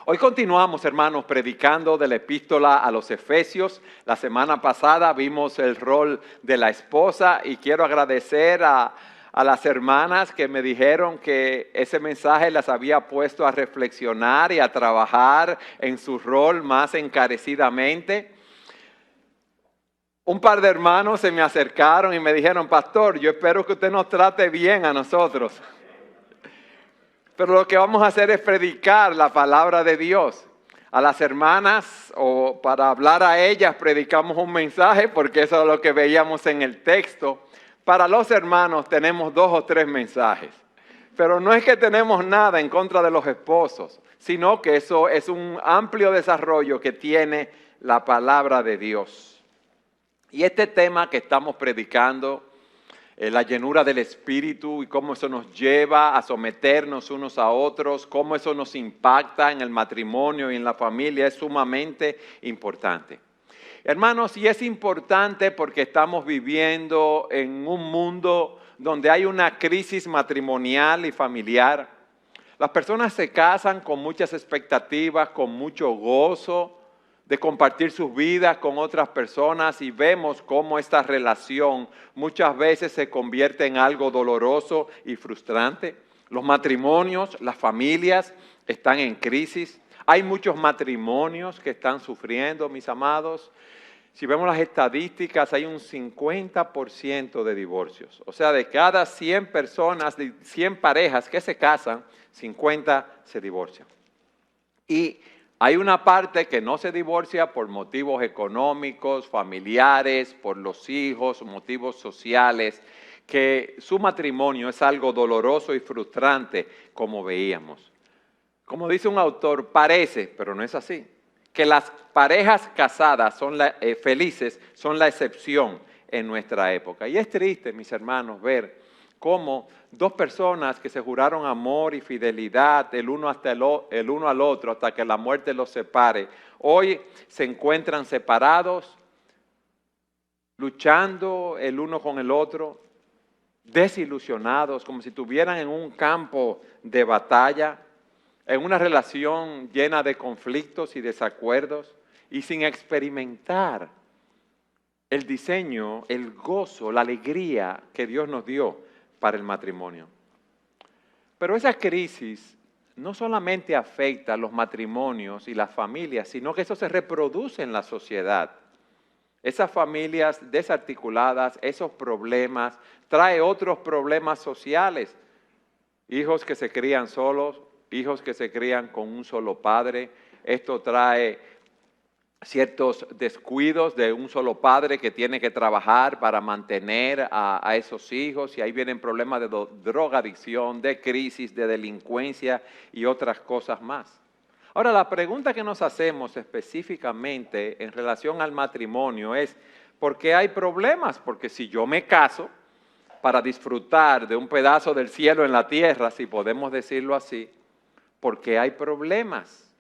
Hoy continuamos, hermanos, predicando de la epístola a los Efesios. La semana pasada vimos el rol de la esposa y quiero agradecer a las hermanas que me dijeron que ese mensaje las había puesto a reflexionar y a trabajar en su rol más encarecidamente. Un par de hermanos se me acercaron y me dijeron: pastor, yo espero que usted nos trate bien a nosotros. Pero lo que vamos a hacer es predicar la palabra de Dios. A las hermanas, o para hablar a ellas, predicamos un mensaje, porque eso es lo que veíamos en el texto. Para los hermanos tenemos 2 o 3 mensajes. Pero no es que tenemos nada en contra de los esposos, sino que eso es un amplio desarrollo que tiene la palabra de Dios. Y este tema que estamos predicando, la llenura del Espíritu y cómo eso nos lleva a someternos unos a otros, cómo eso nos impacta en el matrimonio y en la familia, es sumamente importante. Hermanos, y es importante porque estamos viviendo en un mundo donde hay una crisis matrimonial y familiar. Las personas se casan con muchas expectativas, con mucho gozo de compartir sus vidas con otras personas, y vemos cómo esta relación muchas veces se convierte en algo doloroso y frustrante. Los matrimonios, las familias están en crisis. Hay muchos matrimonios que están sufriendo, mis amados. Si vemos las estadísticas, hay un 50% de divorcios. O sea, de cada 100 personas, de 100 parejas que se casan, 50 se divorcian. Y hay una parte que no se divorcia por motivos económicos, familiares, por los hijos, motivos sociales, que su matrimonio es algo doloroso y frustrante, como veíamos. Como dice un autor, parece, pero no es así, que las parejas casadas felices son la excepción en nuestra época. Y es triste, mis hermanos, ver cómo 2 personas que se juraron amor y fidelidad el uno al otro hasta que la muerte los separe, hoy se encuentran separados, luchando el uno con el otro, desilusionados, como si estuvieran en un campo de batalla, en una relación llena de conflictos y desacuerdos, y sin experimentar el diseño, el gozo, la alegría que Dios nos dio para el matrimonio. Pero esa crisis no solamente afecta a los matrimonios y las familias, sino que eso se reproduce en la sociedad. Esas familias desarticuladas, esos problemas, trae otros problemas sociales. Hijos que se crían solos, hijos que se crían con un solo padre. Esto trae ciertos descuidos de un solo padre que tiene que trabajar para mantener a esos hijos, y ahí vienen problemas de drogadicción, de crisis, de delincuencia y otras cosas más. Ahora, la pregunta que nos hacemos específicamente en relación al matrimonio es: ¿por qué hay problemas? Porque si yo me caso para disfrutar de un pedazo del cielo en la tierra, si podemos decirlo así, ¿por qué hay problemas?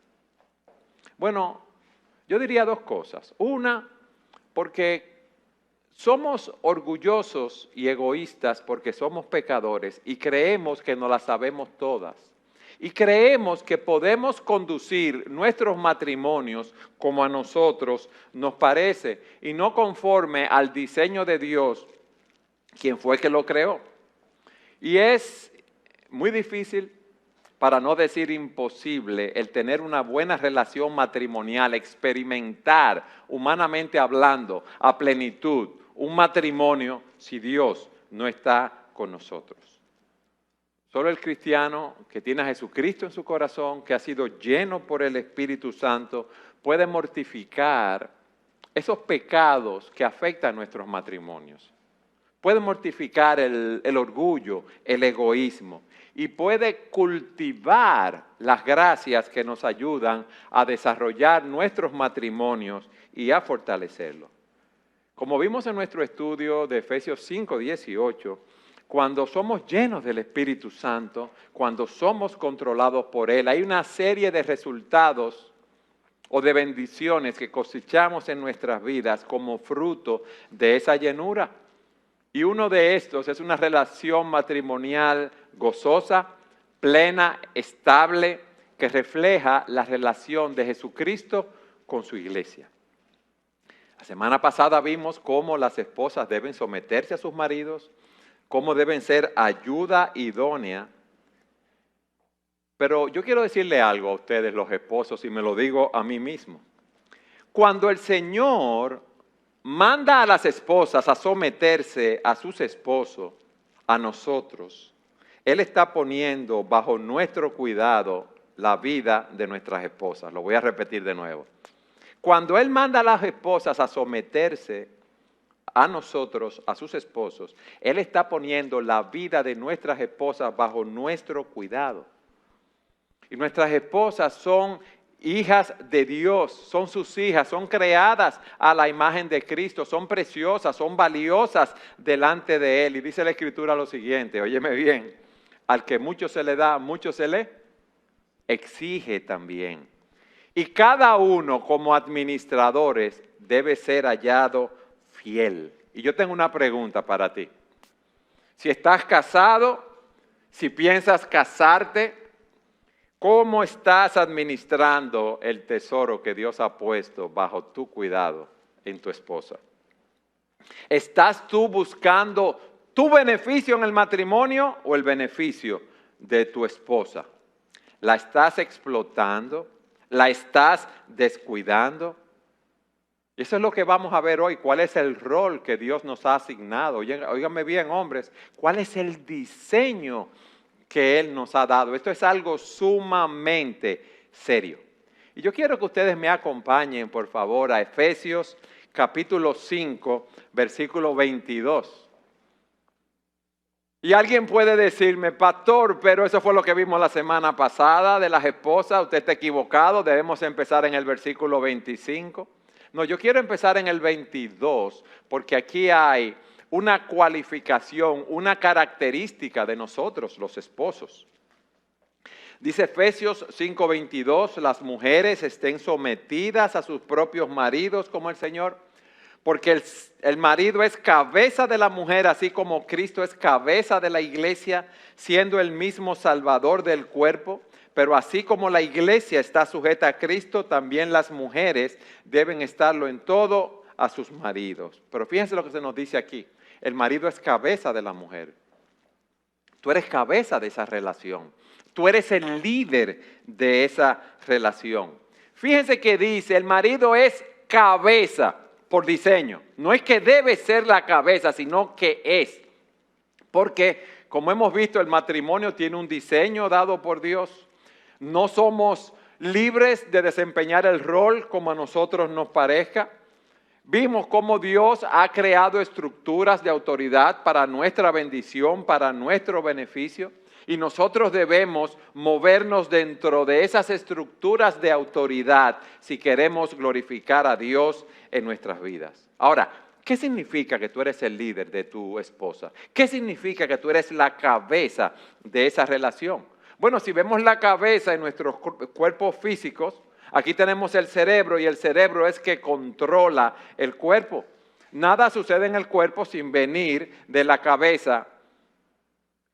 Bueno, yo diría 2 cosas. Una, porque somos orgullosos y egoístas porque somos pecadores y creemos que nos las sabemos todas. Y creemos que podemos conducir nuestros matrimonios como a nosotros nos parece y no conforme al diseño de Dios, quien fue que lo creó. Y es muy difícil, para no decir imposible, el tener una buena relación matrimonial, experimentar, humanamente hablando, a plenitud, un matrimonio si Dios no está con nosotros. Solo el cristiano que tiene a Jesucristo en su corazón, que ha sido lleno por el Espíritu Santo, puede mortificar esos pecados que afectan nuestros matrimonios. Puede mortificar el orgullo, el egoísmo, y puede cultivar las gracias que nos ayudan a desarrollar nuestros matrimonios y a fortalecerlos. Como vimos en nuestro estudio de Efesios 5:18, cuando somos llenos del Espíritu Santo, cuando somos controlados por Él, hay una serie de resultados o de bendiciones que cosechamos en nuestras vidas como fruto de esa llenura. Y uno de estos es una relación matrimonial gozosa, plena, estable, que refleja la relación de Jesucristo con su iglesia. La semana pasada vimos cómo las esposas deben someterse a sus maridos, cómo deben ser ayuda idónea. Pero yo quiero decirle algo a ustedes, los esposos, y me lo digo a mí mismo. Cuando el Señor manda a las esposas a someterse a sus esposos, a nosotros, Él está poniendo bajo nuestro cuidado la vida de nuestras esposas. Lo voy a repetir de nuevo. Cuando Él manda a las esposas a someterse a nosotros, a sus esposos, Él está poniendo la vida de nuestras esposas bajo nuestro cuidado. Y nuestras esposas son hijas de Dios, son sus hijas, son creadas a la imagen de Cristo, son preciosas, son valiosas delante de Él. Y dice la Escritura lo siguiente, óyeme bien, al que mucho se le da, mucho se le exige también. Y cada uno como administradores debe ser hallado fiel. Y yo tengo una pregunta para ti. Si estás casado, si piensas casarte, ¿cómo estás administrando el tesoro que Dios ha puesto bajo tu cuidado en tu esposa? ¿Estás tú buscando tu beneficio en el matrimonio o el beneficio de tu esposa? ¿La estás explotando? ¿La estás descuidando? Y eso es lo que vamos a ver hoy. ¿Cuál es el rol que Dios nos ha asignado? Óiganme bien, hombres. ¿Cuál es el diseño que Él nos ha dado? Esto es algo sumamente serio. Y yo quiero que ustedes me acompañen, por favor, a Efesios capítulo 5, versículo 22. Y alguien puede decirme, pastor, pero eso fue lo que vimos la semana pasada de las esposas. Usted está equivocado, debemos empezar en el versículo 25. No, yo quiero empezar en el 22, porque aquí hay una cualificación, una característica de nosotros, los esposos. Dice Efesios 5:22, las mujeres estén sometidas a sus propios maridos como el Señor, porque el marido es cabeza de la mujer, así como Cristo es cabeza de la iglesia, siendo el mismo Salvador del cuerpo. Pero así como la iglesia está sujeta a Cristo, también las mujeres deben estarlo en todo a sus maridos. Pero fíjense lo que se nos dice aquí. El marido es cabeza de la mujer. Tú eres cabeza de esa relación. Tú eres el líder de esa relación. Fíjense que dice, el marido es cabeza por diseño. No es que debe ser la cabeza, sino que es. Porque, como hemos visto, el matrimonio tiene un diseño dado por Dios. No somos libres de desempeñar el rol como a nosotros nos parezca. Vimos cómo Dios ha creado estructuras de autoridad para nuestra bendición, para nuestro beneficio. Y nosotros debemos movernos dentro de esas estructuras de autoridad si queremos glorificar a Dios en nuestras vidas. Ahora, ¿qué significa que tú eres el líder de tu esposa? ¿Qué significa que tú eres la cabeza de esa relación? Bueno, si vemos la cabeza en nuestros cuerpos físicos, aquí tenemos el cerebro y el cerebro es que controla el cuerpo. Nada sucede en el cuerpo sin venir de la cabeza.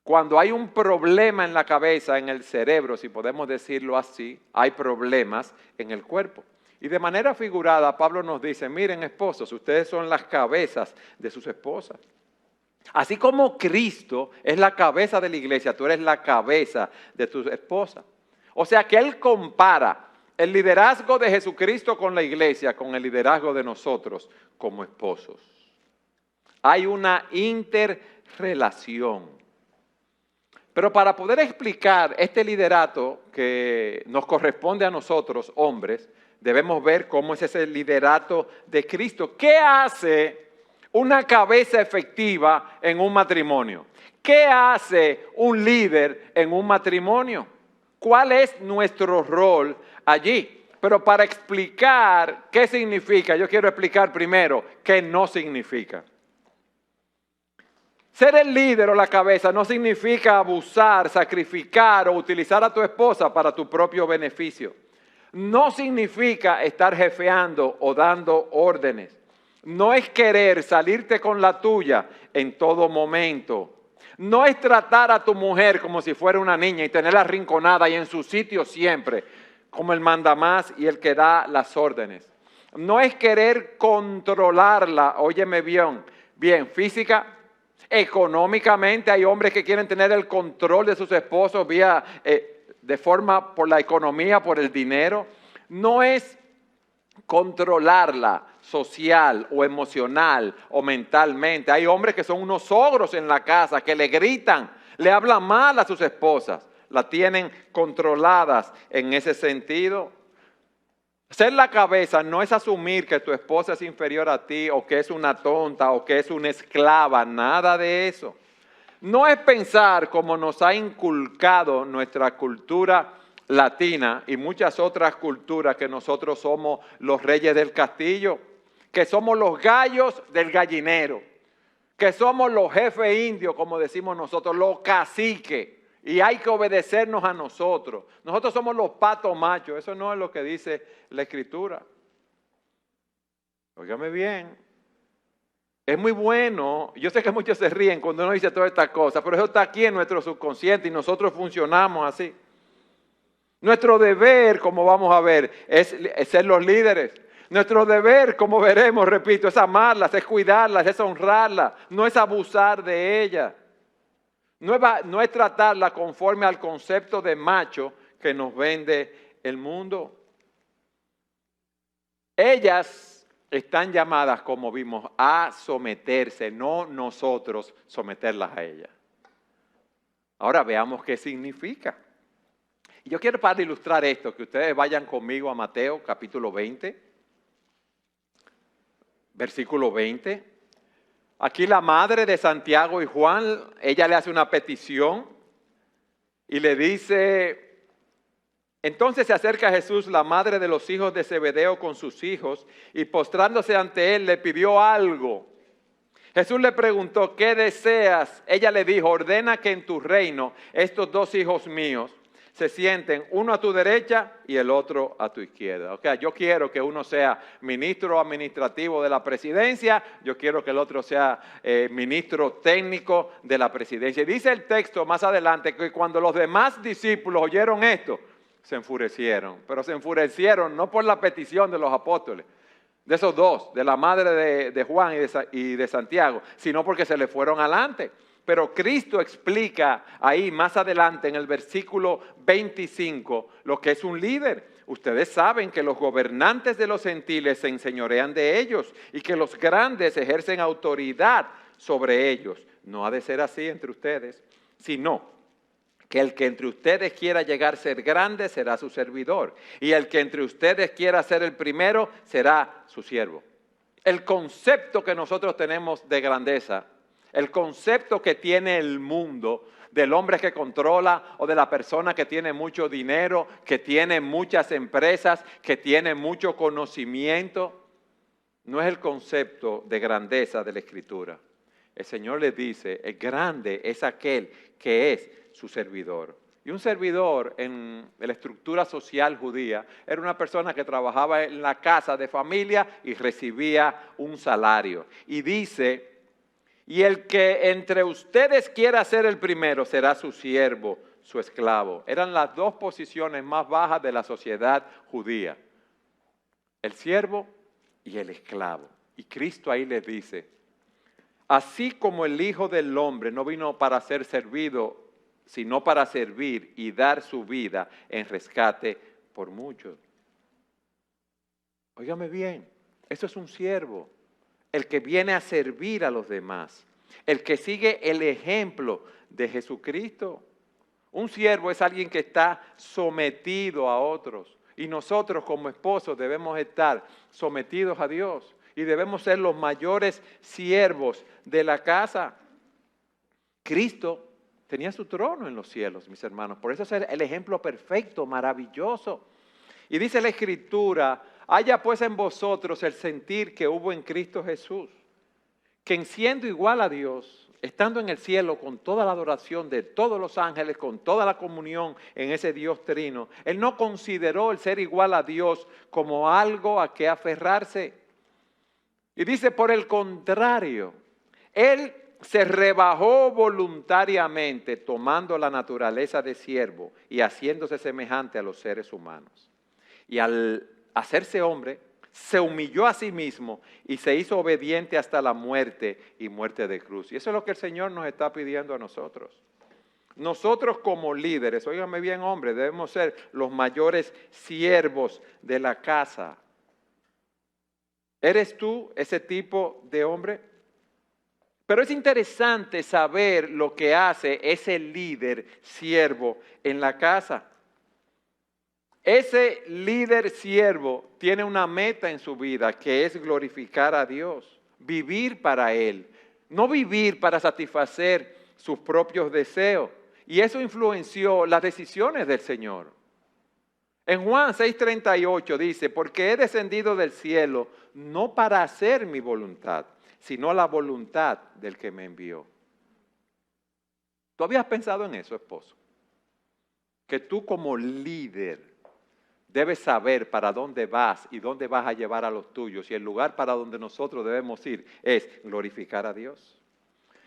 Cuando hay un problema en la cabeza, en el cerebro, si podemos decirlo así, hay problemas en el cuerpo. Y de manera figurada, Pablo nos dice, miren esposos, ustedes son las cabezas de sus esposas. Así como Cristo es la cabeza de la iglesia, tú eres la cabeza de tu esposa. O sea que Él compara el liderazgo de Jesucristo con la iglesia, con el liderazgo de nosotros como esposos. Hay una interrelación. Pero para poder explicar este liderato que nos corresponde a nosotros, hombres, debemos ver cómo es ese liderato de Cristo. ¿Qué hace una cabeza efectiva en un matrimonio? ¿Qué hace un líder en un matrimonio? ¿Cuál es nuestro rol allí? Pero para explicar qué significa, yo quiero explicar primero qué no significa. Ser el líder o la cabeza no significa abusar, sacrificar o utilizar a tu esposa para tu propio beneficio. No significa estar jefeando o dando órdenes. No es querer salirte con la tuya en todo momento No es tratar a tu mujer como si fuera una niña y tenerla arrinconada y en su sitio siempre, como el mandamás y el que da las órdenes. No es querer controlarla, óyeme bien, física, económicamente. Hay hombres que quieren tener el control de sus esposos de forma por la economía, por el dinero. No es controlarla social o emocional o mentalmente. Hay hombres que son unos ogros en la casa, que le gritan, le hablan mal a sus esposas, la tienen controladas en ese sentido. Ser la cabeza no es asumir que tu esposa es inferior a ti o que es una tonta o que es una esclava, nada de eso. No es pensar como nos ha inculcado nuestra cultura latina y muchas otras culturas que nosotros somos los reyes del castillo, que somos los gallos del gallinero, que somos los jefes indios, como decimos nosotros, los caciques, y hay que obedecernos a nosotros. Nosotros somos los patos machos, eso no es lo que dice la Escritura. Óigame bien. Es muy bueno, yo sé que muchos se ríen cuando uno dice todas estas cosas, pero eso está aquí en nuestro subconsciente y nosotros funcionamos así. Nuestro deber, como vamos a ver, es ser los líderes. Nuestro deber, como veremos, repito, es amarlas, es cuidarlas, es honrarlas, no es abusar de ellas. No es tratarla conforme al concepto de macho que nos vende el mundo. Ellas están llamadas, como vimos, a someterse, no nosotros someterlas a ellas. Ahora veamos qué significa. Y yo quiero para ilustrar esto, que ustedes vayan conmigo a Mateo capítulo 20, versículo 20. Aquí la madre de Santiago y Juan, ella le hace una petición y le dice, entonces se acerca a Jesús, la madre de los hijos de Zebedeo con sus hijos, y postrándose ante él le pidió algo. Jesús le preguntó, ¿qué deseas? Ella le dijo, ordena que en tu reino estos dos hijos míos se sienten, uno a tu derecha y el otro a tu izquierda. O sea, yo quiero que uno sea ministro administrativo de la presidencia, yo quiero que el otro sea ministro técnico de la presidencia. Y dice el texto más adelante que cuando los demás discípulos oyeron esto, se enfurecieron. Pero se enfurecieron no por la petición de los apóstoles, de esos dos, de la madre de Juan y de Santiago, sino porque se le fueron adelante. Pero Cristo explica ahí más adelante en el versículo 25 lo que es un líder. Ustedes saben que los gobernantes de los gentiles se enseñorean de ellos y que los grandes ejercen autoridad sobre ellos. No ha de ser así entre ustedes, sino que el que entre ustedes quiera llegar a ser grande será su servidor y el que entre ustedes quiera ser el primero será su siervo. El concepto que nosotros tenemos de grandeza, el concepto que tiene el mundo del hombre que controla o de la persona que tiene mucho dinero, que tiene muchas empresas, que tiene mucho conocimiento, no es el concepto de grandeza de la Escritura. El Señor les dice, el grande es aquel que es su servidor. Y un servidor en la estructura social judía era una persona que trabajaba en la casa de familia y recibía un salario. Y dice, y el que entre ustedes quiera ser el primero será su siervo, su esclavo. Eran las dos posiciones más bajas de la sociedad judía. El siervo y el esclavo. Y Cristo ahí les dice, así como el Hijo del Hombre no vino para ser servido, sino para servir y dar su vida en rescate por muchos. Óigame bien, eso es un siervo. El que viene a servir a los demás, el que sigue el ejemplo de Jesucristo. Un siervo es alguien que está sometido a otros y nosotros como esposos debemos estar sometidos a Dios y debemos ser los mayores siervos de la casa. Cristo tenía su trono en los cielos, mis hermanos, por eso es el ejemplo perfecto, maravilloso. Y dice la Escritura, haya pues en vosotros el sentir que hubo en Cristo Jesús, que siendo igual a Dios, estando en el cielo con toda la adoración de todos los ángeles, con toda la comunión en ese Dios trino, Él no consideró el ser igual a Dios como algo a que aferrarse. Y dice, por el contrario, Él se rebajó voluntariamente tomando la naturaleza de siervo y haciéndose semejante a los seres humanos. Y al hacerse hombre, se humilló a sí mismo y se hizo obediente hasta la muerte y muerte de cruz. Y eso es lo que el Señor nos está pidiendo a nosotros. Nosotros como líderes, óigame bien, hombre, debemos ser los mayores siervos de la casa. ¿Eres tú ese tipo de hombre? Pero es interesante saber lo que hace ese líder siervo en la casa. Ese líder siervo tiene una meta en su vida que es glorificar a Dios, vivir para Él, no vivir para satisfacer sus propios deseos. Y eso influenció las decisiones del Señor. En Juan 6:38 dice, porque he descendido del cielo no para hacer mi voluntad, sino la voluntad del que me envió. ¿Tú habías pensado en eso, esposo? Que tú como líder debes saber para dónde vas y dónde vas a llevar a los tuyos. Y el lugar para donde nosotros debemos ir es glorificar a Dios.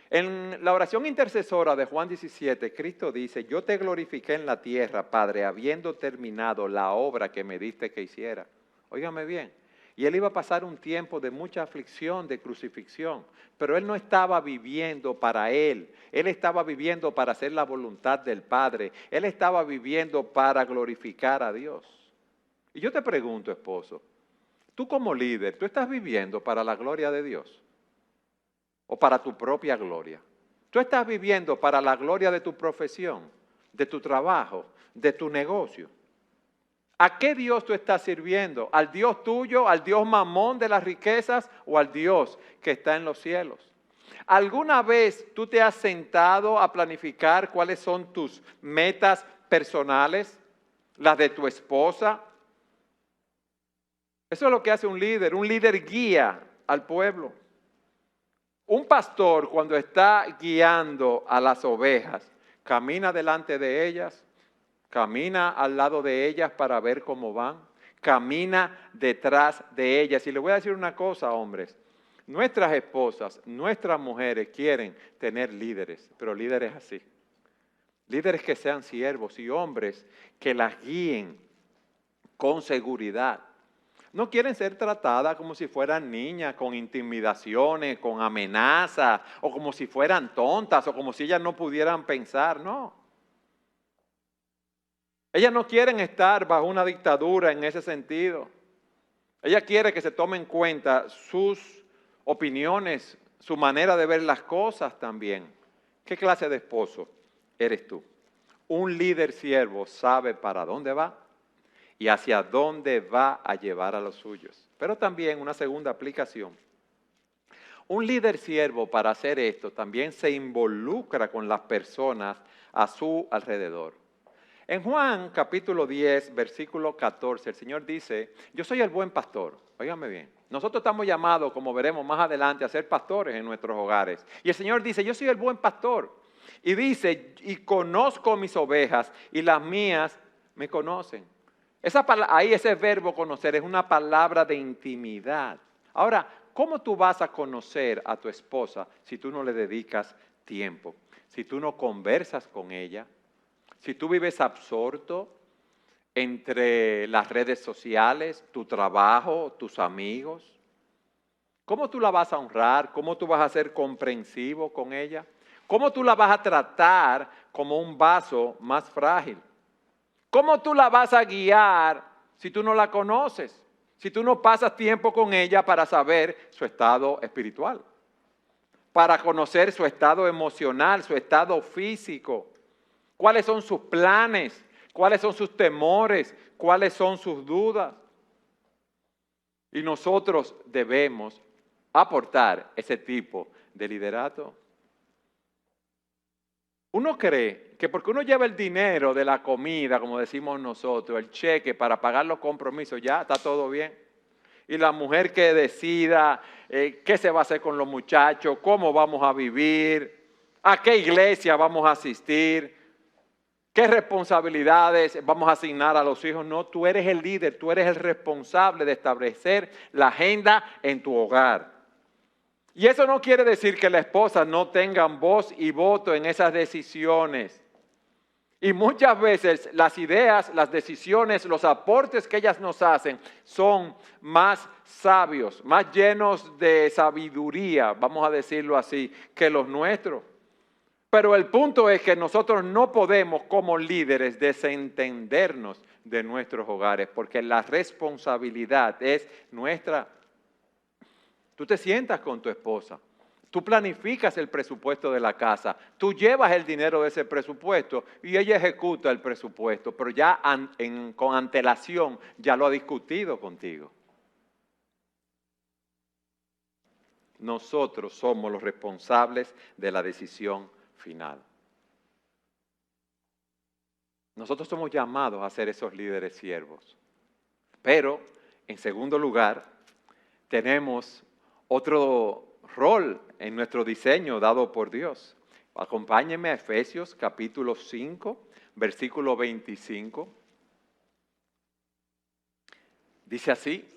En la oración intercesora de Juan 17, Cristo dice, yo te glorifiqué en la tierra, Padre, habiendo terminado la obra que me diste que hiciera. Óigame bien. Y él iba a pasar un tiempo de mucha aflicción, de crucifixión, pero él no estaba viviendo para él estaba viviendo para hacer la voluntad del Padre, él estaba viviendo para glorificar a Dios. Y yo te pregunto, esposo, tú como líder, ¿tú estás viviendo para la gloria de Dios? ¿O para tu propia gloria? ¿Tú estás viviendo para la gloria de tu profesión, de tu trabajo, de tu negocio? ¿A qué Dios tú estás sirviendo? ¿Al Dios tuyo, al Dios mamón de las riquezas o al Dios que está en los cielos? ¿Alguna vez tú te has sentado a planificar cuáles son tus metas personales, las de tu esposa? Eso es lo que hace un líder guía al pueblo. Un pastor cuando está guiando a las ovejas, camina delante de ellas, camina al lado de ellas para ver cómo van, camina detrás de ellas. Y le voy a decir una cosa, hombres, nuestras esposas, nuestras mujeres quieren tener líderes, pero líderes así. Líderes que sean siervos y hombres que las guíen con seguridad. No quieren ser tratadas como si fueran niñas, con intimidaciones, con amenazas, o como si fueran tontas, o como si ellas no pudieran pensar, no. Ellas no quieren estar bajo una dictadura en ese sentido. Ella quiere que se tomen en cuenta sus opiniones, su manera de ver las cosas también. ¿Qué clase de esposo eres tú? Un líder siervo sabe para dónde va y hacia dónde va a llevar a los suyos. Pero también una segunda aplicación. Un líder siervo para hacer esto también se involucra con las personas a su alrededor. En Juan capítulo 10, versículo 14, el Señor dice, yo soy el buen pastor. Óigame bien, nosotros estamos llamados, como veremos más adelante, a ser pastores en nuestros hogares. Y el Señor dice, yo soy el buen pastor. Y dice, y conozco mis ovejas y las mías me conocen. Ahí ese verbo conocer es una palabra de intimidad. Ahora, ¿cómo tú vas a conocer a tu esposa si tú no le dedicas tiempo? Si tú no conversas con ella, si tú vives absorto entre las redes sociales, tu trabajo, tus amigos. ¿Cómo tú la vas a honrar? ¿Cómo tú vas a ser comprensivo con ella? ¿Cómo tú la vas a tratar como un vaso más frágil? ¿Cómo tú la vas a guiar si tú no la conoces? Si tú no pasas tiempo con ella para saber su estado espiritual, para conocer su estado emocional, su estado físico, cuáles son sus planes, cuáles son sus temores, cuáles son sus dudas. Y nosotros debemos aportar ese tipo de liderato. Uno cree que porque uno lleva el dinero de la comida, como decimos nosotros, el cheque para pagar los compromisos, ya está todo bien. Y la mujer que decida qué se va a hacer con los muchachos, cómo vamos a vivir, a qué iglesia vamos a asistir, qué responsabilidades vamos a asignar a los hijos. No, tú eres el líder, tú eres el responsable de establecer la agenda en tu hogar. Y eso no quiere decir que la esposa no tenga voz y voto en esas decisiones. Y muchas veces las ideas, las decisiones, los aportes que ellas nos hacen son más sabios, más llenos de sabiduría, vamos a decirlo así, que los nuestros. Pero el punto es que nosotros no podemos como líderes desentendernos de nuestros hogares, porque la responsabilidad es nuestra. Tú te sientas con tu esposa. Tú planificas el presupuesto de la casa, tú llevas el dinero de ese presupuesto y ella ejecuta el presupuesto, pero ya con antelación ya lo ha discutido contigo. Nosotros somos los responsables de la decisión final. Nosotros somos llamados a ser esos líderes siervos. Pero, en segundo lugar, tenemos otro rol en nuestro diseño dado por Dios. Acompáñenme a Efesios capítulo 5, versículo 25. Dice así: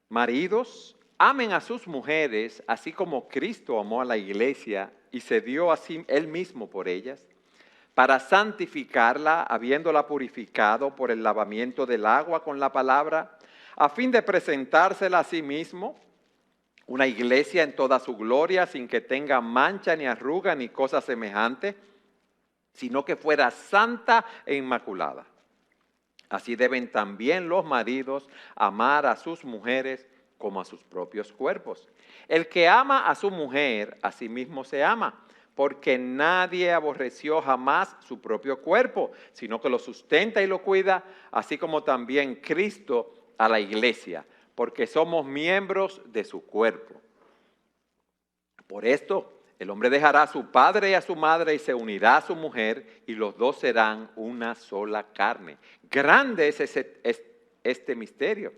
maridos, amen a sus mujeres, así como Cristo amó a la iglesia y se dio a sí él mismo por ellas, para santificarla, habiéndola purificado por el lavamiento del agua con la palabra, a fin de presentársela a sí mismo, una iglesia en toda su gloria, sin que tenga mancha ni arruga ni cosa semejante, sino que fuera santa e inmaculada. Así deben también los maridos amar a sus mujeres como a sus propios cuerpos. El que ama a su mujer, a sí mismo se ama, porque nadie aborreció jamás su propio cuerpo, sino que lo sustenta y lo cuida, así como también Cristo a la iglesia, porque somos miembros de su cuerpo. Por esto, el hombre dejará a su padre y a su madre y se unirá a su mujer, y los dos serán una sola carne. Grande es este misterio,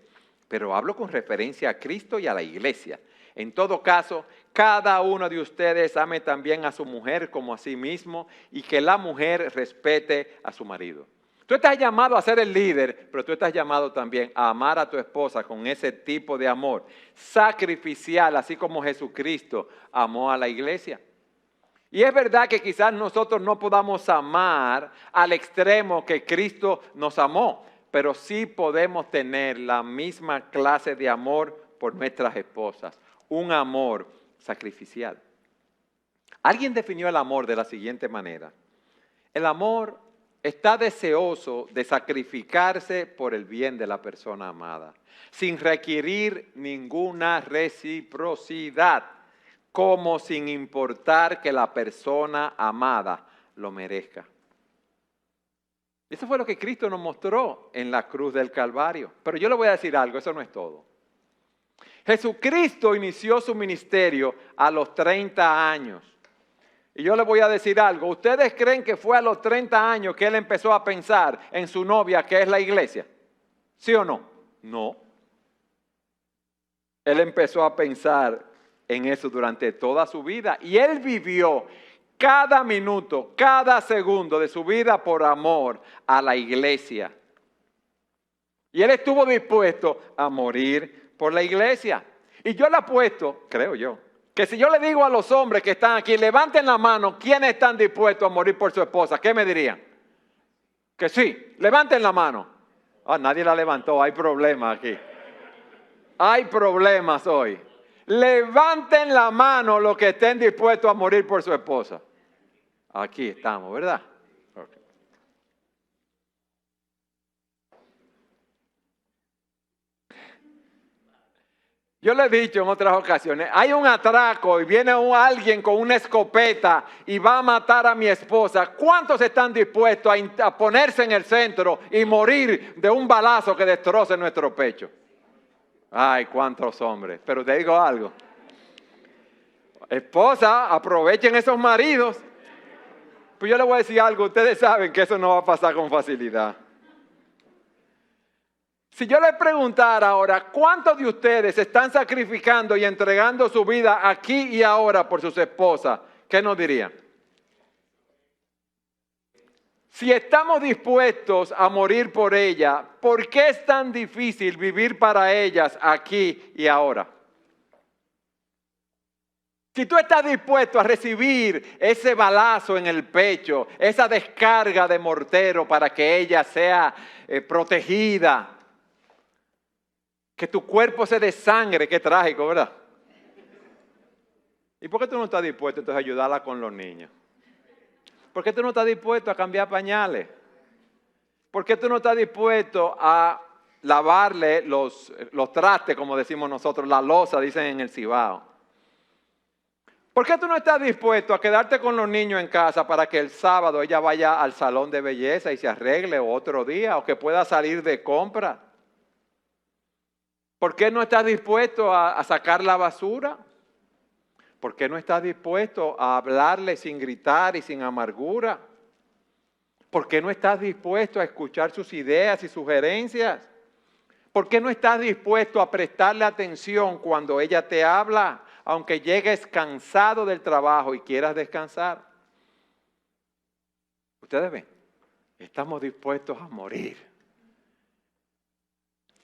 pero hablo con referencia a Cristo y a la iglesia. En todo caso, cada uno de ustedes ame también a su mujer como a sí mismo, y que la mujer respete a su marido. Tú estás llamado a ser el líder, pero tú estás llamado también a amar a tu esposa con ese tipo de amor sacrificial, así como Jesucristo amó a la iglesia. Y es verdad que quizás nosotros no podamos amar al extremo que Cristo nos amó, pero sí podemos tener la misma clase de amor por nuestras esposas, un amor sacrificial. Alguien definió el amor de la siguiente manera: el amor está deseoso de sacrificarse por el bien de la persona amada, sin requerir ninguna reciprocidad, como sin importar que la persona amada lo merezca. Eso fue lo que Cristo nos mostró en la cruz del Calvario. Pero yo le voy a decir algo, eso no es todo. Jesucristo inició su ministerio a los 30 años. Y yo le voy a decir algo. ¿Ustedes creen que fue a los 30 años que Él empezó a pensar en su novia, que es la iglesia? ¿Sí o no? No. Él empezó a pensar en eso durante toda su vida. Y Él vivió cada minuto, cada segundo de su vida por amor a la iglesia. Y Él estuvo dispuesto a morir por la iglesia. Y yo le apuesto, creo yo, que si yo le digo a los hombres que están aquí, levanten la mano, ¿quiénes están dispuestos a morir por su esposa? ¿Qué me dirían? Que sí, levanten la mano. Ah, nadie la levantó, hay problemas aquí. Hay problemas hoy. Levanten la mano los que estén dispuestos a morir por su esposa. Aquí estamos, ¿verdad? Okay. Yo le he dicho en otras ocasiones, hay un atraco y viene alguien con una escopeta y va a matar a mi esposa. ¿Cuántos están dispuestos a ponerse en el centro y morir de un balazo que destroce nuestro pecho? Ay, cuántos hombres. Pero te digo algo. Esposa, aprovechen esos maridos. Pues yo le voy a decir algo, ustedes saben que eso no va a pasar con facilidad. Si yo les preguntara ahora, ¿cuántos de ustedes están sacrificando y entregando su vida aquí y ahora por sus esposas? ¿Qué nos dirían? Si estamos dispuestos a morir por ella, ¿por qué es tan difícil vivir para ellas aquí y ahora? Si tú estás dispuesto a recibir ese balazo en el pecho, esa descarga de mortero para que ella sea protegida, que tu cuerpo se desangre, qué trágico, ¿verdad? ¿Y por qué tú no estás dispuesto entonces a ayudarla con los niños? ¿Por qué tú no estás dispuesto a cambiar pañales? ¿Por qué tú no estás dispuesto a lavarle los trastes, como decimos nosotros, la loza, dicen en el Cibao? ¿Por qué tú no estás dispuesto a quedarte con los niños en casa para que el sábado ella vaya al salón de belleza y se arregle otro día o que pueda salir de compra? ¿Por qué no estás dispuesto a sacar la basura? ¿Por qué no estás dispuesto a hablarle sin gritar y sin amargura? ¿Por qué no estás dispuesto a escuchar sus ideas y sugerencias? ¿Por qué no estás dispuesto a prestarle atención cuando ella te habla, aunque llegues cansado del trabajo y quieras descansar? Ustedes ven, estamos dispuestos a morir,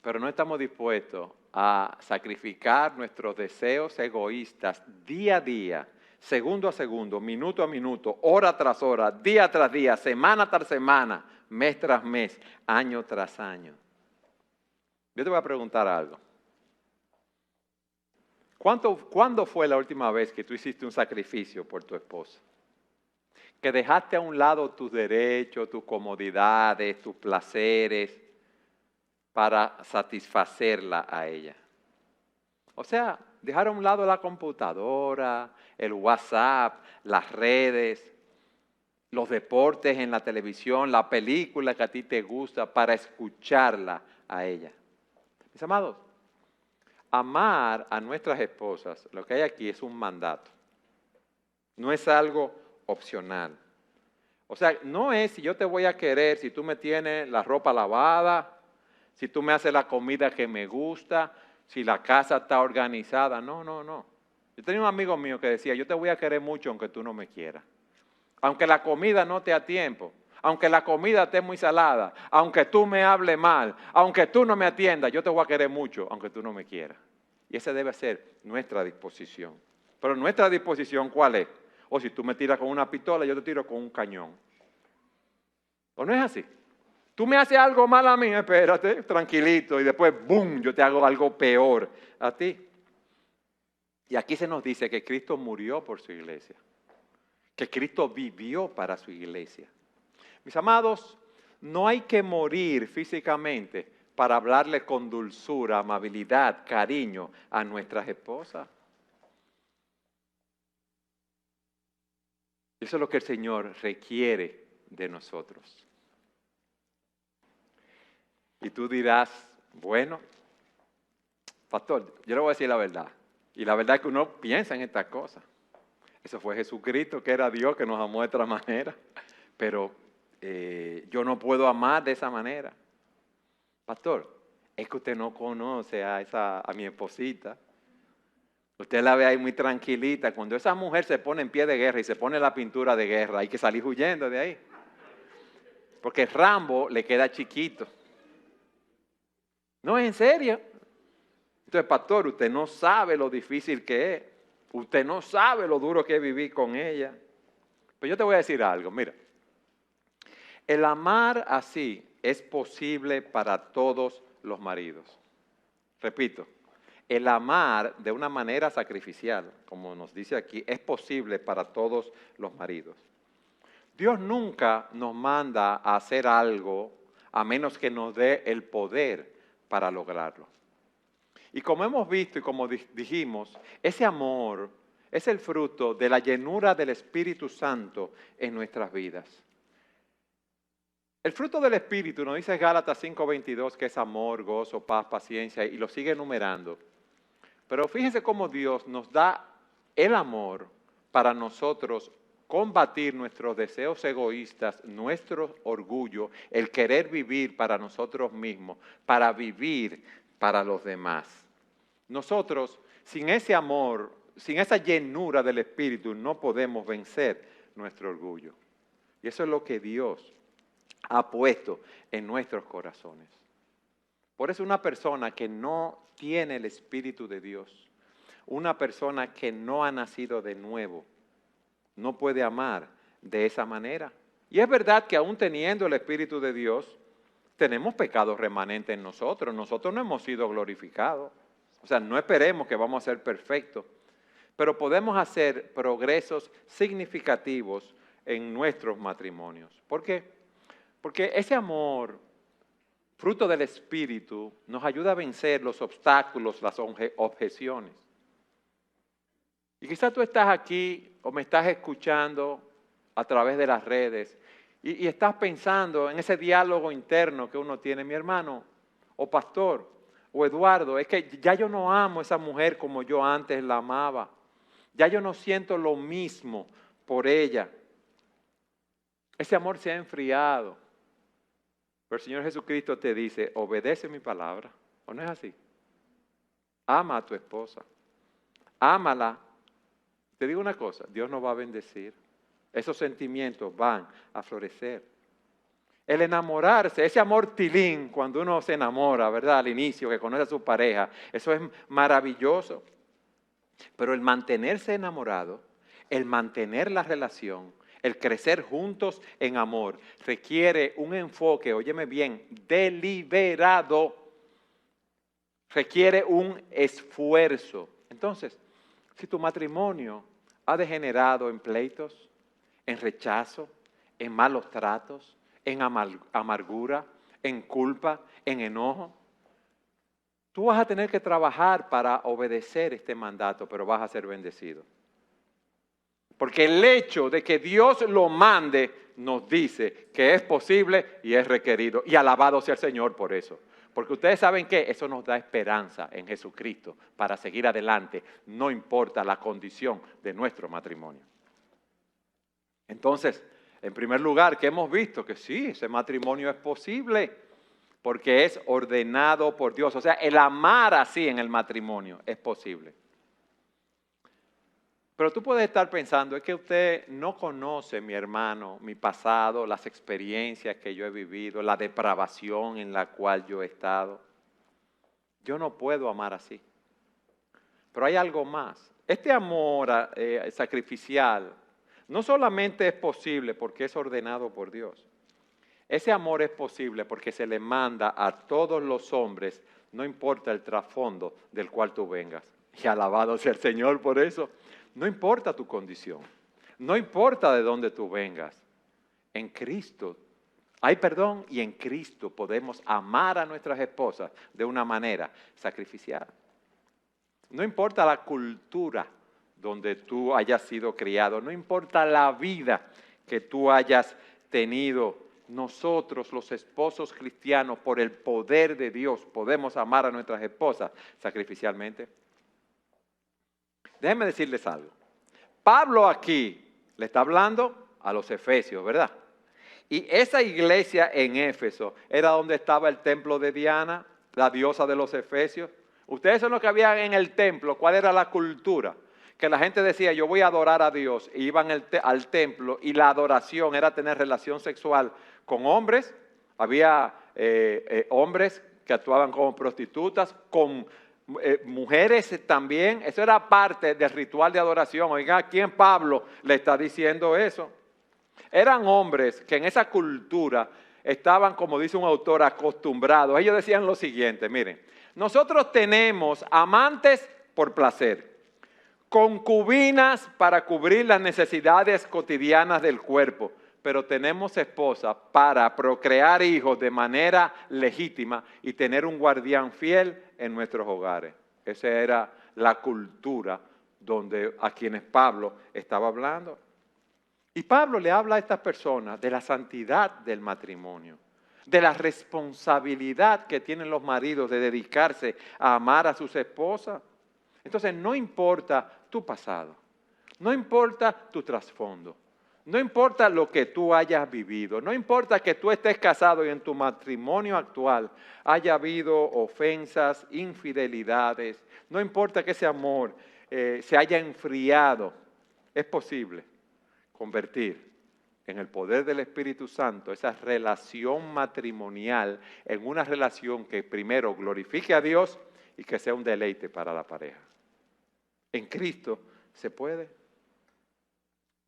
pero no estamos dispuestos a sacrificar nuestros deseos egoístas día a día, segundo a segundo, minuto a minuto, hora tras hora, día tras día, semana tras semana, mes tras mes, año tras año. Yo te voy a preguntar algo. ¿Cuándo fue la última vez que tú hiciste un sacrificio por tu esposa? Que dejaste a un lado tus derechos, tus comodidades, tus placeres para satisfacerla a ella. O sea, dejar a un lado la computadora, el WhatsApp, las redes, los deportes en la televisión, la película que a ti te gusta para escucharla a ella. Mis amados, amar a nuestras esposas, lo que hay aquí es un mandato. No es algo opcional. O sea, no es si yo te voy a querer, si tú me tienes la ropa lavada, si tú me haces la comida que me gusta, si la casa está organizada. No, no, no. Yo tenía un amigo mío que decía, yo te voy a querer mucho aunque tú no me quieras. Aunque la comida no te a tiempo, aunque la comida esté muy salada, aunque tú me hables mal, aunque tú no me atiendas, yo te voy a querer mucho aunque tú no me quieras. Y esa debe ser nuestra disposición. Pero nuestra disposición, ¿cuál es? O si tú me tiras con una pistola, yo te tiro con un cañón. ¿O no es así? Tú me haces algo mal a mí, espérate, tranquilito, y después, ¡boom!, yo te hago algo peor a ti. Y aquí se nos dice que Cristo murió por su iglesia, que Cristo vivió para su iglesia. Mis amados, no hay que morir físicamente para hablarle con dulzura, amabilidad, cariño a nuestras esposas. Eso es lo que el Señor requiere de nosotros. Y tú dirás, bueno, pastor, yo le voy a decir la verdad. Y la verdad es que uno piensa en estas cosas. Eso fue Jesucristo, que era Dios, que nos amó de otra manera. Pero yo no puedo amar de esa manera. Pastor, es que usted no conoce a mi esposita. Usted la ve ahí muy tranquilita. Cuando esa mujer se pone en pie de guerra y se pone la pintura de guerra, hay que salir huyendo de ahí. Porque Rambo le queda chiquito. No, es en serio. Entonces, pastor, usted no sabe lo difícil que es. Usted no sabe lo duro que es vivir con ella. Pero yo te voy a decir algo, mira. El amar así es posible para todos los maridos. Repito, el amar de una manera sacrificial, como nos dice aquí, es posible para todos los maridos. Dios nunca nos manda a hacer algo a menos que nos dé el poder para lograrlo. Y como hemos visto y como dijimos, ese amor es el fruto de la llenura del Espíritu Santo en nuestras vidas. El fruto del Espíritu, nos dice Gálatas 5:22, que es amor, gozo, paz, paciencia, y lo sigue enumerando. Pero fíjense cómo Dios nos da el amor para nosotros combatir nuestros deseos egoístas, nuestro orgullo, el querer vivir para nosotros mismos, para vivir para los demás. Nosotros, sin ese amor, sin esa llenura del Espíritu, no podemos vencer nuestro orgullo. Y eso es lo que Dios ha puesto en nuestros corazones. Por eso una persona que no tiene el Espíritu de Dios, una persona que no ha nacido de nuevo no puede amar de esa manera. Y es verdad que aún teniendo el Espíritu de Dios, tenemos pecados remanentes en nosotros. Nosotros no hemos sido glorificados. O sea, no esperemos que vamos a ser perfectos, pero podemos hacer progresos significativos en nuestros matrimonios. ¿Por qué? Porque ese amor, fruto del Espíritu, nos ayuda a vencer los obstáculos, las objeciones. Y quizás tú estás aquí o me estás escuchando a través de las redes y estás pensando en ese diálogo interno que uno tiene, mi hermano, o pastor, o Eduardo, es que ya yo no amo a esa mujer como yo antes la amaba. Ya yo no siento lo mismo por ella. Ese amor se ha enfriado. Pero el Señor Jesucristo te dice, obedece mi palabra. ¿O no es así? Ama a tu esposa. Ámala. Te digo una cosa, Dios nos va a bendecir. Esos sentimientos van a florecer. El enamorarse, ese amor tilín, cuando uno se enamora, ¿verdad? Al inicio, que conoce a su pareja, eso es maravilloso. Pero el mantenerse enamorado, el mantener la relación, el crecer juntos en amor, requiere un enfoque, óyeme bien, deliberado. Requiere un esfuerzo. Entonces, si tu matrimonio ha degenerado en pleitos, en rechazo, en malos tratos, en amargura, en culpa, en enojo, tú vas a tener que trabajar para obedecer este mandato, pero vas a ser bendecido. Porque el hecho de que Dios lo mande nos dice que es posible y es requerido. Y alabado sea el Señor por eso. Porque ustedes saben que eso nos da esperanza en Jesucristo para seguir adelante, no importa la condición de nuestro matrimonio. Entonces, en primer lugar, que hemos visto que sí, ese matrimonio es posible porque es ordenado por Dios. O sea, el amar así en el matrimonio es posible. Pero tú puedes estar pensando, es que usted no conoce, mi hermano, mi pasado, las experiencias que yo he vivido, la depravación en la cual yo he estado. Yo no puedo amar así. Pero hay algo más. Este amor sacrificial no solamente es posible porque es ordenado por Dios. Ese amor es posible porque se le manda a todos los hombres, no importa el trasfondo del cual tú vengas. Y alabado sea el Señor por eso. No importa tu condición, no importa de dónde tú vengas. En Cristo hay perdón y en Cristo podemos amar a nuestras esposas de una manera sacrificial. No importa la cultura donde tú hayas sido criado, no importa la vida que tú hayas tenido. Nosotros, los esposos cristianos, por el poder de Dios, podemos amar a nuestras esposas sacrificialmente. Déjenme decirles algo. Pablo aquí le está hablando a los efesios, ¿verdad? Y esa iglesia en Éfeso era donde estaba el templo de Diana, la diosa de los efesios. Ustedes son los que habían en el templo. ¿Cuál era la cultura? Que la gente decía, yo voy a adorar a Dios. Y iban al templo y la adoración era tener relación sexual con hombres. Había hombres que actuaban como prostitutas, con mujeres también. Eso era parte del ritual de adoración. Oiga, ¿a quién Pablo le está diciendo eso? Eran hombres que en esa cultura estaban, como dice un autor, acostumbrados. Ellos decían lo siguiente, miren, nosotros tenemos amantes por placer, concubinas para cubrir las necesidades cotidianas del cuerpo, pero tenemos esposa para procrear hijos de manera legítima y tener un guardián fiel en nuestros hogares. Esa era la cultura a quienes Pablo estaba hablando. Y Pablo le habla a estas personas de la santidad del matrimonio, de la responsabilidad que tienen los maridos de dedicarse a amar a sus esposas. Entonces, no importa tu pasado, no importa tu trasfondo, no importa lo que tú hayas vivido, no importa que tú estés casado y en tu matrimonio actual haya habido ofensas, infidelidades, no importa que ese amor se haya enfriado, es posible convertir en el poder del Espíritu Santo esa relación matrimonial en una relación que primero glorifique a Dios y que sea un deleite para la pareja. En Cristo se puede.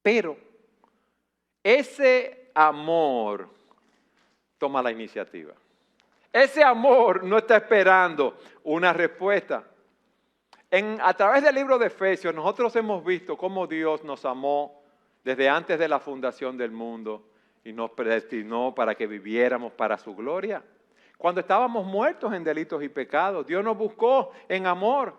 Pero ese amor toma la iniciativa. Ese amor no está esperando una respuesta. A través del libro de Efesios nosotros hemos visto cómo Dios nos amó desde antes de la fundación del mundo y nos predestinó para que viviéramos para su gloria. Cuando estábamos muertos en delitos y pecados, Dios nos buscó en amor.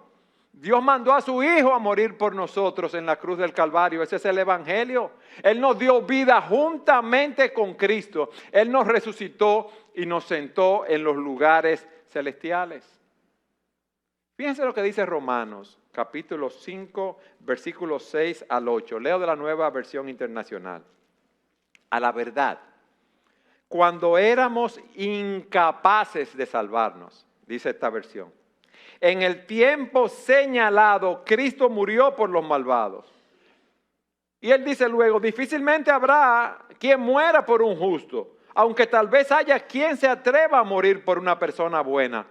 Dios mandó a su Hijo a morir por nosotros en la cruz del Calvario. Ese es el Evangelio. Él nos dio vida juntamente con Cristo. Él nos resucitó y nos sentó en los lugares celestiales. Fíjense lo que dice Romanos, capítulo 5, versículos 6 al 8. Leo de la Nueva Versión Internacional. A la verdad, cuando éramos incapaces de salvarnos, dice esta versión, en el tiempo señalado, Cristo murió por los malvados. Y él dice luego, difícilmente habrá quien muera por un justo, aunque tal vez haya quien se atreva a morir por una persona buena.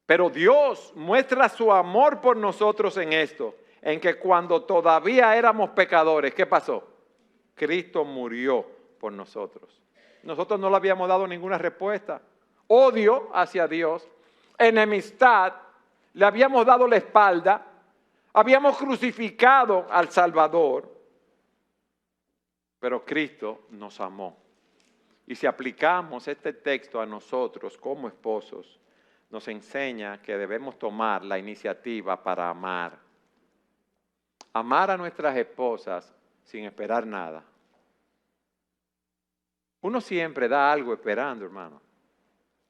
Pero Dios muestra su amor por nosotros en esto, en que cuando todavía éramos pecadores, ¿qué pasó? Cristo murió por nosotros. Nosotros no le habíamos dado ninguna respuesta. Odio hacia Dios, enemistad, le habíamos dado la espalda, habíamos crucificado al Salvador, pero Cristo nos amó. Y si aplicamos este texto a nosotros como esposos, nos enseña que debemos tomar la iniciativa para amar. Amar a nuestras esposas sin esperar nada. Uno siempre da algo esperando, hermano.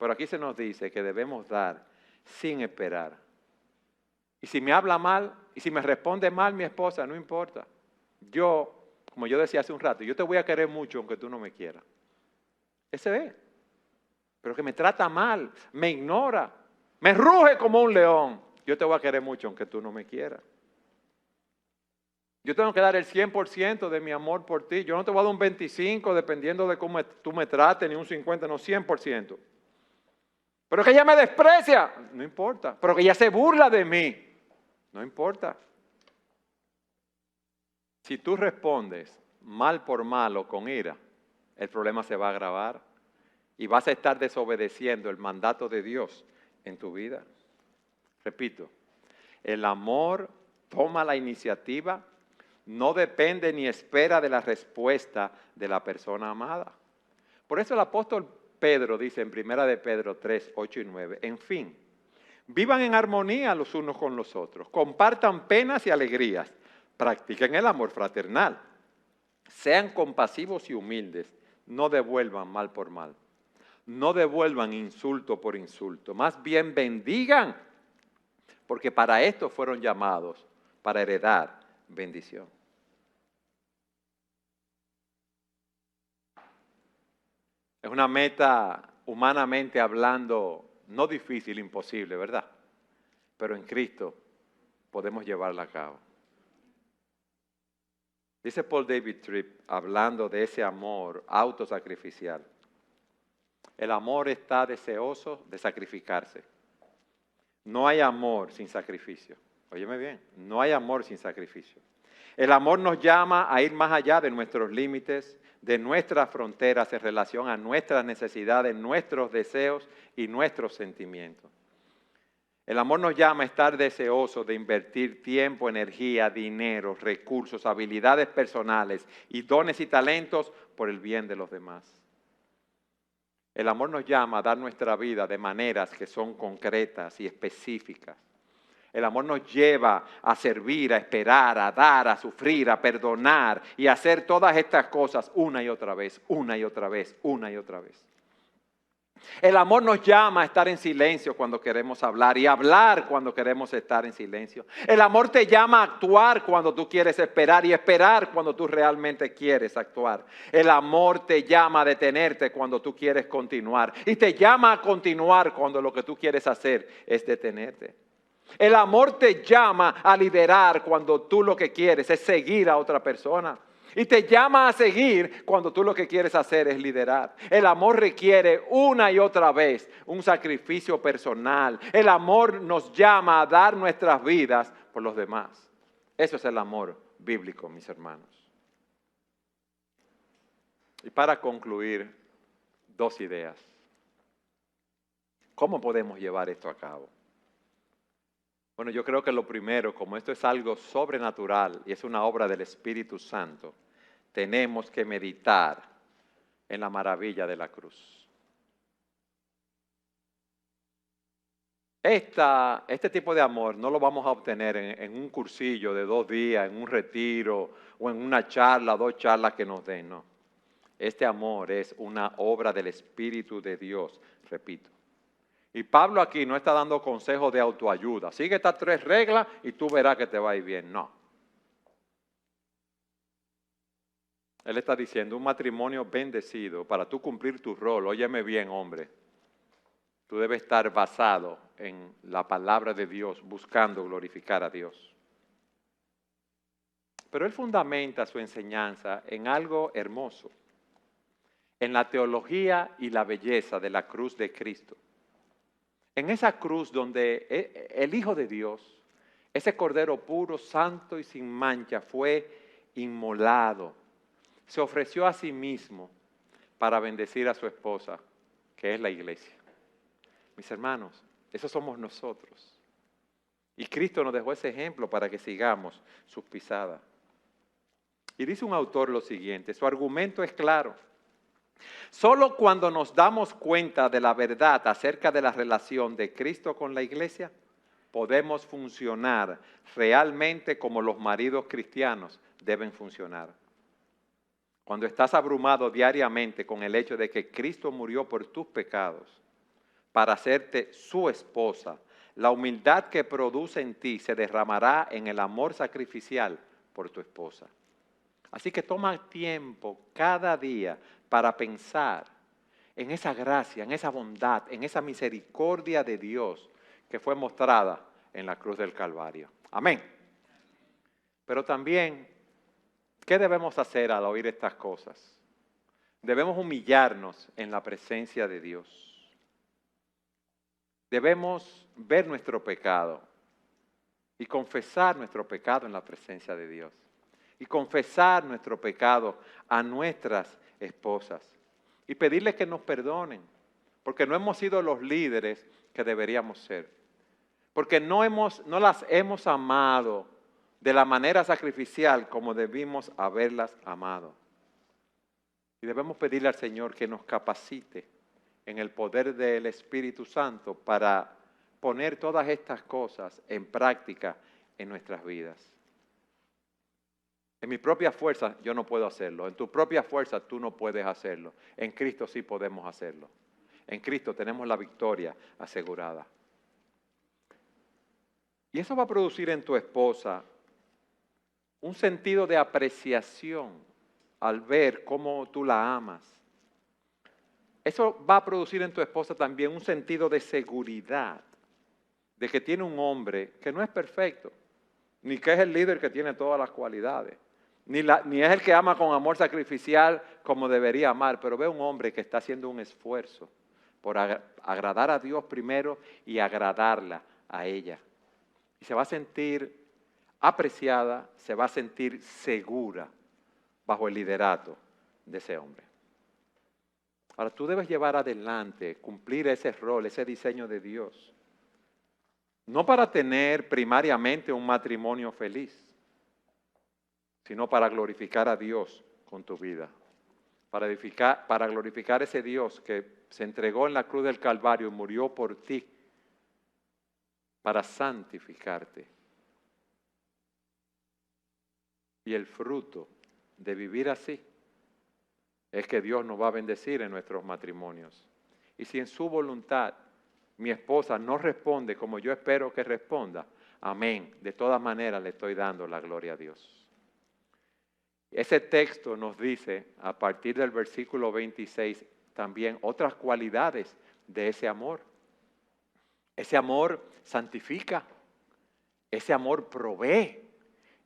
Pero aquí se nos dice que debemos dar sin esperar. Y si me habla mal, y si me responde mal mi esposa, no importa. Yo, como yo decía hace un rato, yo te voy a querer mucho aunque tú no me quieras. Ese es. Pero que me trata mal, me ignora, me ruge como un león. Yo te voy a querer mucho aunque tú no me quieras. Yo tengo que dar el 100% de mi amor por ti. Yo no te voy a dar un 25% dependiendo de cómo tú me trates, ni un 50%, no 100%. Pero que ella me desprecia, no importa. Pero que ella se burla de mí, no importa. Si tú respondes mal por mal o con ira, el problema se va a agravar y vas a estar desobedeciendo el mandato de Dios en tu vida. Repito, el amor toma la iniciativa, no depende ni espera de la respuesta de la persona amada. Por eso el apóstol Pedro dice en 1 de Pedro 3, 8 y 9, en fin, vivan en armonía los unos con los otros, compartan penas y alegrías, practiquen el amor fraternal, sean compasivos y humildes, no devuelvan mal por mal, no devuelvan insulto por insulto, más bien bendigan, porque para esto fueron llamados, para heredar bendición. Es una meta, humanamente hablando, no difícil, imposible, ¿verdad? Pero en Cristo podemos llevarla a cabo. Dice Paul David Tripp, hablando de ese amor autosacrificial, el amor está deseoso de sacrificarse. No hay amor sin sacrificio. Óyeme bien, no hay amor sin sacrificio. El amor nos llama a ir más allá de nuestros límites, de nuestras fronteras en relación a nuestras necesidades, nuestros deseos y nuestros sentimientos. El amor nos llama a estar deseosos de invertir tiempo, energía, dinero, recursos, habilidades personales y dones y talentos por el bien de los demás. El amor nos llama a dar nuestra vida de maneras que son concretas y específicas. El amor nos lleva a servir, a esperar, a dar, a sufrir, a perdonar y a hacer todas estas cosas una y otra vez, una y otra vez, una y otra vez. El amor nos llama a estar en silencio cuando queremos hablar y hablar cuando queremos estar en silencio. El amor te llama a actuar cuando tú quieres esperar y esperar cuando tú realmente quieres actuar. El amor te llama a detenerte cuando tú quieres continuar y te llama a continuar cuando lo que tú quieres hacer es detenerte. El amor te llama a liderar cuando tú lo que quieres es seguir a otra persona. Y te llama a seguir cuando tú lo que quieres hacer es liderar. El amor requiere una y otra vez un sacrificio personal. El amor nos llama a dar nuestras vidas por los demás. Eso es el amor bíblico, mis hermanos. Y para concluir, 2 ideas. ¿Cómo podemos llevar esto a cabo? Bueno, yo creo que lo primero, como esto es algo sobrenatural y es una obra del Espíritu Santo, tenemos que meditar en la maravilla de la cruz. Este tipo de amor no lo vamos a obtener en un cursillo de 2 días, en un retiro o en una charla, 2 charlas que nos den, no. Este amor es una obra del Espíritu de Dios, repito. Y Pablo aquí no está dando consejos de autoayuda. Sigue estas 3 reglas y tú verás que te va a ir bien. No. Él está diciendo un matrimonio bendecido para tú cumplir tu rol. Óyeme bien, hombre. Tú debes estar basado en la palabra de Dios, buscando glorificar a Dios. Pero él fundamenta su enseñanza en algo hermoso, en la teología y la belleza de la cruz de Cristo. En esa cruz donde el Hijo de Dios, ese Cordero puro, santo y sin mancha, fue inmolado. Se ofreció a sí mismo para bendecir a su esposa, que es la iglesia. Mis hermanos, esos somos nosotros. Y Cristo nos dejó ese ejemplo para que sigamos sus pisadas. Y dice un autor lo siguiente, su argumento es claro. Solo cuando nos damos cuenta de la verdad acerca de la relación de Cristo con la iglesia, podemos funcionar realmente como los maridos cristianos deben funcionar. Cuando estás abrumado diariamente con el hecho de que Cristo murió por tus pecados, para hacerte su esposa, la humildad que produce en ti se derramará en el amor sacrificial por tu esposa. Así que toma tiempo cada día para pensar en esa gracia, en esa bondad, en esa misericordia de Dios que fue mostrada en la cruz del Calvario. Amén. Pero también, ¿qué debemos hacer al oír estas cosas? Debemos humillarnos en la presencia de Dios. Debemos ver nuestro pecado y confesar nuestro pecado en la presencia de Dios. Y confesar nuestro pecado a nuestras esposas. Y pedirles que nos perdonen. Porque no hemos sido los líderes que deberíamos ser. Porque no las hemos amado de la manera sacrificial como debimos haberlas amado. Y debemos pedirle al Señor que nos capacite en el poder del Espíritu Santo para poner todas estas cosas en práctica en nuestras vidas. En mi propia fuerza yo no puedo hacerlo. En tu propia fuerza tú no puedes hacerlo. En Cristo sí podemos hacerlo. En Cristo tenemos la victoria asegurada. Y eso va a producir en tu esposa un sentido de apreciación al ver cómo tú la amas. Eso va a producir en tu esposa también un sentido de seguridad, de que tiene un hombre que no es perfecto, ni que es el líder que tiene todas las cualidades, ni es el que ama con amor sacrificial como debería amar, pero ve un hombre que está haciendo un esfuerzo por agradar a Dios primero y agradarla a ella. Y se va a sentir apreciada, se va a sentir segura bajo el liderato de ese hombre. Ahora tú debes llevar adelante, cumplir ese rol, ese diseño de Dios. No para tener primariamente un matrimonio feliz, sino para glorificar a Dios con tu vida. Para glorificar ese Dios que se entregó en la cruz del Calvario y murió por ti, para santificarte. Y el fruto de vivir así es que Dios nos va a bendecir en nuestros matrimonios. Y si en su voluntad mi esposa no responde como yo espero que responda, amén. De todas maneras le estoy dando la gloria a Dios. Ese texto nos dice, a partir del versículo 26, también otras cualidades de ese amor. Ese amor santifica, ese amor provee,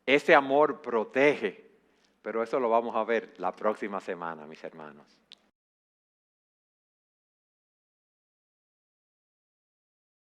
ese amor protege. Pero eso lo vamos a ver la próxima semana, mis hermanos.